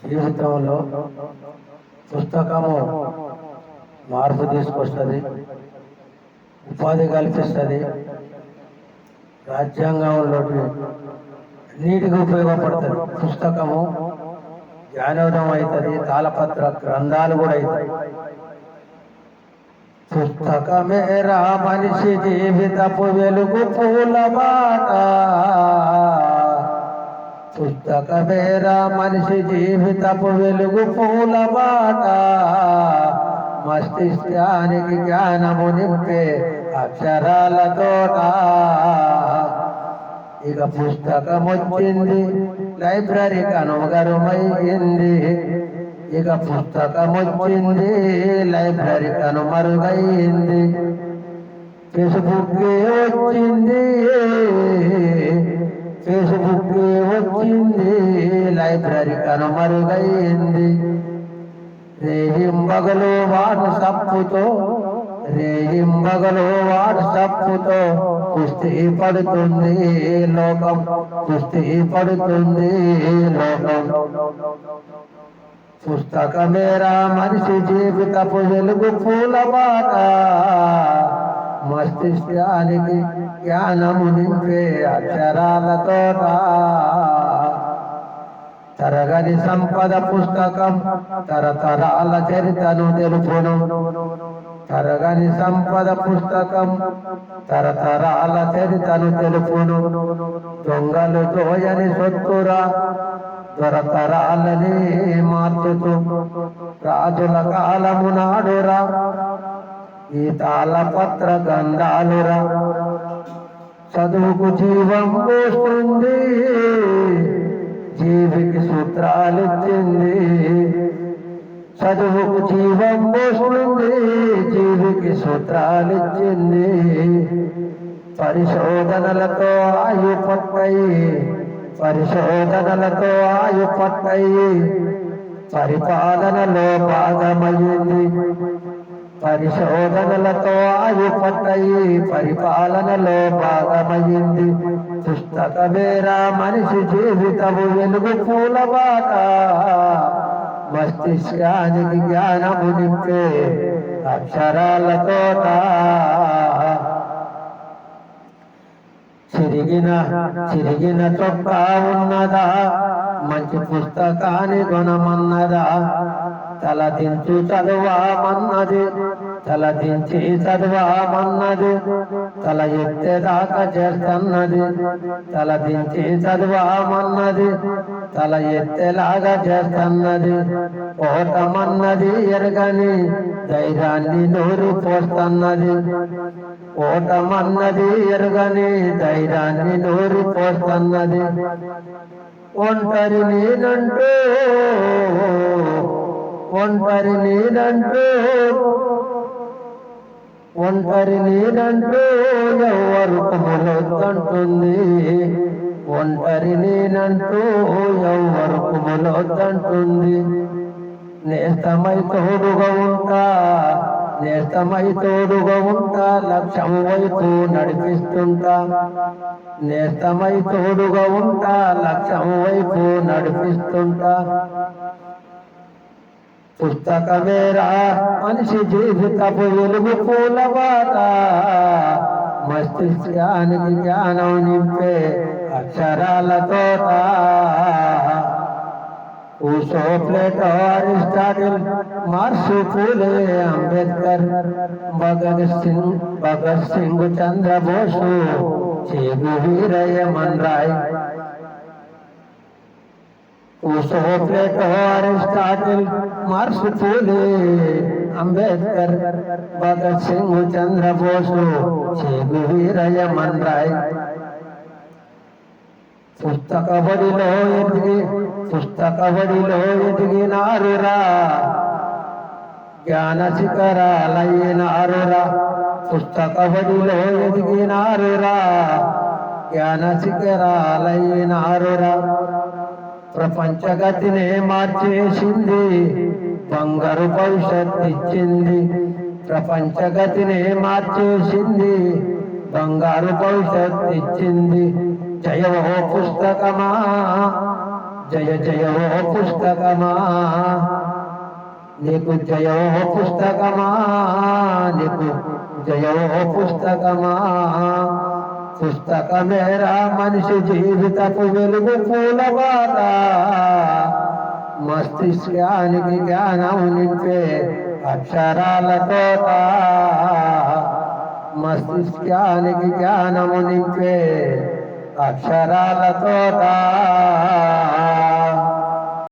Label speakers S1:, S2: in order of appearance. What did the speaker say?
S1: జీవితంలో పుస్తకము మార్పు తీసుకొస్తుంది, ఉపాధి కల్పిస్తుంది, రాజ్యాంగంలో అన్నిటికీ ఉపయోగపడుతుంది. పుస్తకము జ్ఞానోదయం అవుతుంది, తాళపత్ర గ్రంథాలు కూడా అవుతాయి. పుస్తకమేరా మనిషి జీవితపు వెలుగు పూలబాట, పుస్తకమేరా మనిషి జీవితపు వెలుగు పూలబాట, మస్తిష్కానికి జ్ఞానము నింపే అక్షరాల తోట. ఇక పుస్తకం వచ్చింది లైబ్రరీ కనుమరుగైంది, ఇక పుస్తకం వచ్చింది లైబ్రరీ కనుమరుగైంది. ఫేస్బుక్ వచ్చింది, ఫేస్బుక్ వచ్చింది లైబ్రరీ కనుమరుగైంది. రేయింబగలు వాట్సప్పుతో, రేయింబగలు వాట్సప్పుతో కుస్తీ పడుతుంది లోకం, కుస్తీ పడుతుంది లోకం. పుస్తకమేరా మనిషి జీవితపు వెలుగు పూలబాట, మస్తిష్కానికి జ్ఞానము నింపే అక్షరాల తోట. తరగని సంపద పుస్తకం తరతరాల చరితను తెలుపును, తరగని సంపద పుస్తకం తరతరాల చరితను తెలుపును. దొంగలు దోయని సొత్తురా దొరతరాలని మార్చుతూ రాజుల కాలము నాడురా ఈ తాళపత్ర గ్రంథాలురా. చదువుకు జీవం పోస్తుంది, జీవికి సూత్రాలిచ్చింది, చదువుకు జీవం పోస్తుంది, జీవికి సూత్రాలిచ్చింది. పరిశోధనలతో ఆయు పట్టయి, పరిశోధనలతో ఆయు పట్టయి పరిపాలనలో భాగమయ్యింది, పరిశోధనలతో ఆయు పట్టయి పరిపాలనలో భాగమయ్యింది. పుస్తకమేరా మనిషి జీవితము వెలుగు పూలబాట, మస్తిష్కానికి జ్ఞానము నింపే అక్షరాల తోట. చిరిగిన చొక్కా ఉన్నదా, మంచి పుస్తకాన్ని గుణమన్నదా, తలదించు చదువామన్నది, తలదించి చదువామన్నది, తల ఎత్తేదాకా చేస్తున్నది, తలదించి చదువామన్నది, తల ఎత్తేలాగా చేస్తున్నది. ఓటమన్నది ఎరగని ధైర్యాన్ని నూరి పోస్తున్నది, ఓటమన్నది ఎరగని ధైర్యాన్ని నూరి పోస్తున్నది. ఒంటరి నేనంటూ, ఒంటరి నేనంటూ, ఒంటరి నేనంటూ ఎవరు కుమలొద్దంటుంది, ఒంటరి నేనంటూ ఎవరు కుమలొద్దంటుంది. నేస్తమై తోడుగా ఉంటా, నేస్తమై తోడుగా ఉంటా, లక్ష్యం వైపు నడిపిస్తుంటా, నేస్తమై తోడుగా ఉంటా, లక్ష్యం వైపు నడిపిస్తుంటా. పుస్తకమేరా మనిషి జీవితపు వెలుగు పూలబాట, మస్తిష్కానికి జ్ఞానం నింపే అక్షరాల తోట. ఊసో ప్లేటో అరిస్టాటిల్ మార్క్స్ పూలే Ambedkar Bhagat Singh Chandra Bose Chegu Veeraiah మన్రాయ్. ఊసో Plato Aristotle marks పూలే అంబేద్కర్ భగత్ సింగ్ చంద్రబోసు చేగు వీరయ్య మన్రాయ్. పుస్తకబడిలో ఎదిగినారురా, జ్ఞాన శిఖరాలయ్యినారురా, పుస్తకబడిలో ఎదిగినారురా, జ్ఞాన శిఖరాలయ్యినారురా. ప్రపంచగతినే మార్చేసింది, బంగారు భవిష్యత్ ఇచ్చింది, ప్రపంచగతినే మార్చేసింది, బంగారు భవిష్యత్ ఇచ్చింది. జయమో పుస్తకమా, జయ జయ ఓ పుస్తకమా నీకు జయ ఓ పుస్తకమా నీకు జయ ఓ పుస్తకమా పుస్తకమేరా మనిషి జీవితపు వెలుగు పూలబాట మస్తిష్కానికి జ్ఞానం నింపే అక్షరాల తోట మస్తిష్కానికి జ్ఞానము నింపే అక్షరాల తోట